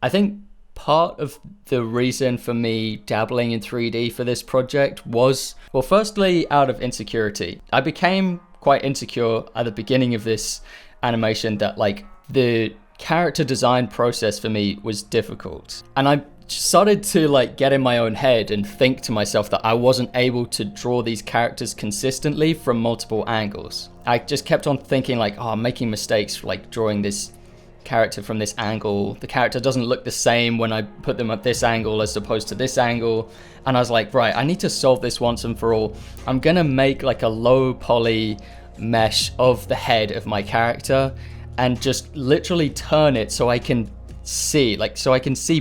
I think part of the reason for me dabbling in 3D for this project was, well, firstly, out of insecurity. I became quite insecure at the beginning of this animation that like the character design process for me was difficult. And I started to like get in my own head and think to myself that I wasn't able to draw these characters consistently from multiple angles. I just kept on thinking like, oh, I'm making mistakes like drawing this character from this angle. The character doesn't look the same when I put them at this angle as opposed to this angle. And I was like, right, I need to solve this once and for all. I'm gonna make like a low poly mesh of the head of my character and just literally turn it so I can see,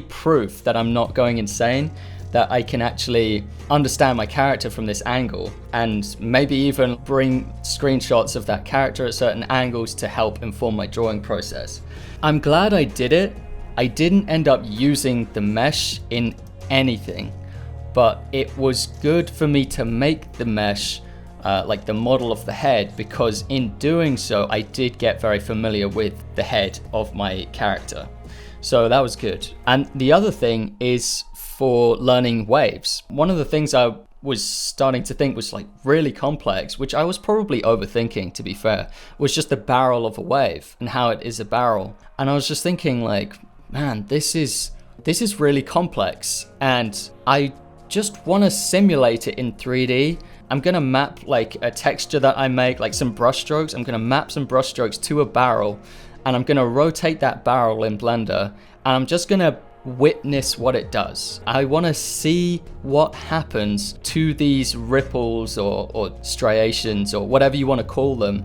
proof that I'm not going insane, that I can actually understand my character from this angle, and maybe even bring screenshots of that character at certain angles to help inform my drawing process. I'm glad I did it. I didn't end up using the mesh in anything, but it was good for me to make the mesh like the model of the head, because in doing so I did get very familiar with the head of my character. So that was good. And the other thing is for learning waves. One of the things I was starting to think was like really complex, which I was probably overthinking, to be fair, was just the barrel of a wave and how it is a barrel. And I was just thinking like, man, this is really complex, and I just want to simulate it in 3D. I'm gonna map like a texture that I make, like some brush strokes. I'm gonna map some brush strokes to a barrel, and I'm gonna rotate that barrel in Blender, and I'm just gonna witness what it does. I wanna see what happens to these ripples or striations or whatever you wanna call them,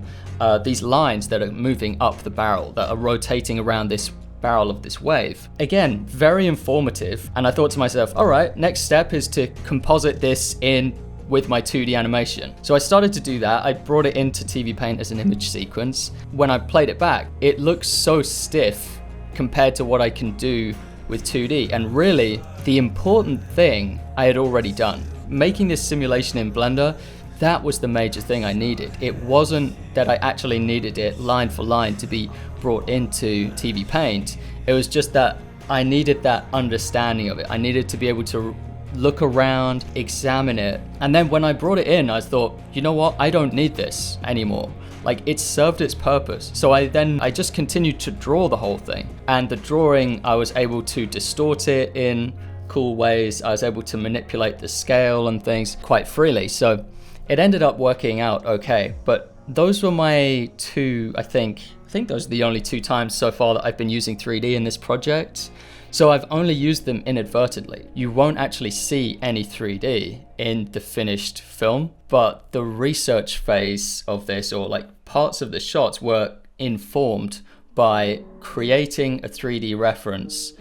these lines that are moving up the barrel, that are rotating around this barrel of this wave. Again, very informative. And I thought to myself, all right, next step is to composite this in with my 2D animation. So I started to do that. I brought it into TV Paint as an image sequence. When I played it back, it looks so stiff compared to what I can do with 2D. And really, the important thing I had already done. Making this simulation in Blender, that was the major thing I needed. It wasn't that I actually needed it line for line to be brought into TV Paint. It was just that I needed that understanding of it. I needed to be able to look around, examine it. And then when I brought it in, I thought, you know what? I don't need this anymore. Like, it served its purpose. So I just continued to draw the whole thing. And the drawing, I was able to distort it in cool ways. I was able to manipulate the scale and things quite freely. So it ended up working out okay. But those were my two, I think those are the only two times so far that I've been using 3D in this project. So I've only used them inadvertently. You won't actually see any 3D in the finished film, but the research phase of this, or like parts of the shots, were informed by creating a 3D reference,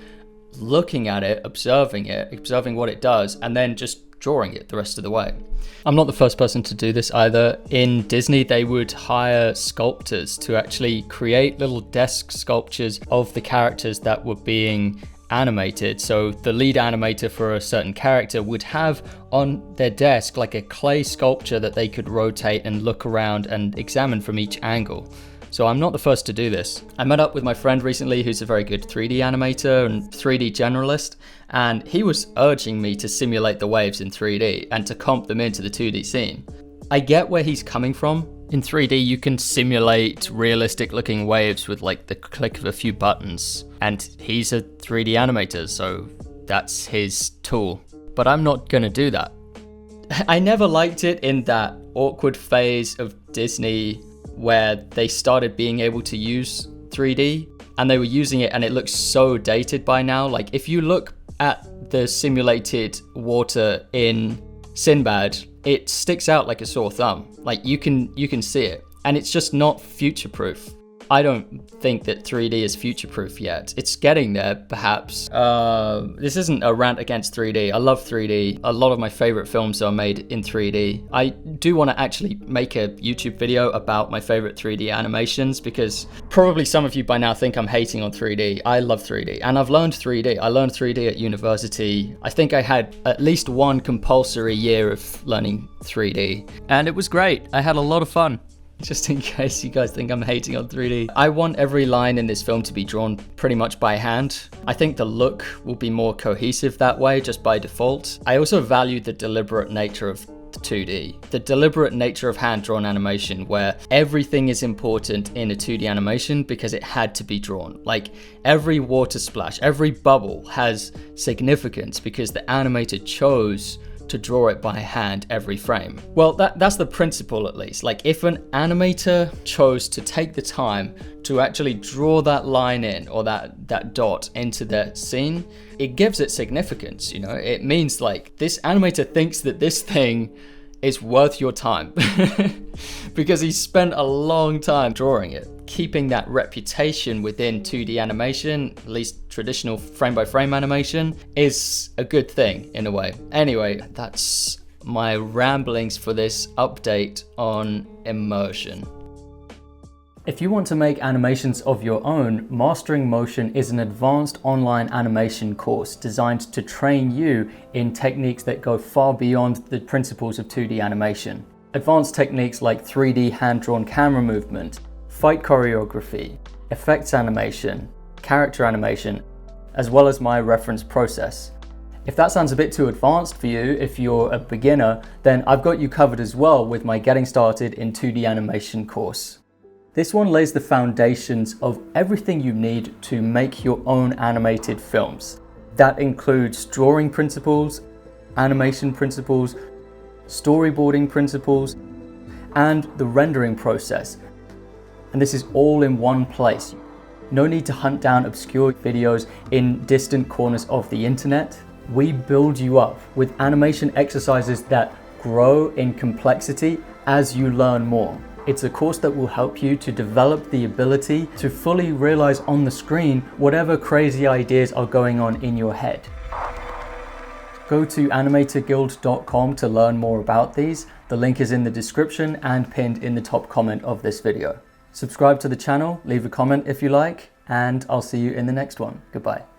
looking at it, observing what it does, and then just drawing it the rest of the way. I'm not the first person to do this either. In Disney, they would hire sculptors to actually create little desk sculptures of the characters that were being animated. So the lead animator for a certain character would have on their desk like a clay sculpture that they could rotate and look around and examine from each angle. So I'm not the first to do this. I met up with my friend recently who's a very good 3D animator and 3D generalist, and he was urging me to simulate the waves in 3D and to comp them into the 2D scene. I get where he's coming from. In 3D, you can simulate realistic looking waves with like the click of a few buttons, and he's a 3D animator, so that's his tool. But I'm not gonna do that. I never liked it in that awkward phase of Disney where they started being able to use 3D and they were using it and it looks so dated by now. Like if you look at the simulated water in Sinbad, it sticks out like a sore thumb. Like you can see it, and it's just not future-proof. I don't think that 3D is future-proof yet. It's getting there, perhaps. This isn't a rant against 3D. I love 3D. A lot of my favorite films are made in 3D. I do want to actually make a YouTube video about my favorite 3D animations, because probably some of you by now think I'm hating on 3D. I love 3D, and I've learned 3D. I learned 3D at university. I think I had at least one compulsory year of learning 3D, and it was great. I had a lot of fun. just in case you guys think I'm hating on 3D. I want every line in this film to be drawn pretty much by hand. I think the look will be more cohesive that way, just by default. I also value the deliberate nature of 2D. The deliberate nature of hand-drawn animation, where everything is important in a 2D animation because it had to be drawn. Like, every water splash, every bubble has significance because the animator chose to draw it by hand every frame. Well, that's the principle, at least. Like, if an animator chose to take the time to actually draw that line in, or that dot into the scene, it gives it significance, you know? It means, like, this animator thinks that this thing is worth your time because he spent a long time drawing it. Keeping that reputation within 2D animation, at least traditional frame-by-frame animation, is a good thing in a way. Anyway, that's my ramblings for this update on immersion. If you want to make animations of your own, Mastering Motion is an advanced online animation course designed to train you in techniques that go far beyond the principles of 2D animation. Advanced techniques like 3D hand-drawn camera movement, fight choreography, effects animation, character animation, as well as my reference process. If that sounds a bit too advanced for you, if you're a beginner, then I've got you covered as well with my Getting Started in 2D Animation course. This one lays the foundations of everything you need to make your own animated films. That includes drawing principles, animation principles, storyboarding principles, and the rendering process. And this is all in one place. No need to hunt down obscure videos in distant corners of the internet. We build you up with animation exercises that grow in complexity as you learn more. It's a course that will help you to develop the ability to fully realize on the screen whatever crazy ideas are going on in your head. Go to animatorguild.com to learn more about these. The link is in the description and pinned in the top comment of this video. Subscribe to the channel, leave a comment if you like, and I'll see you in the next one. Goodbye.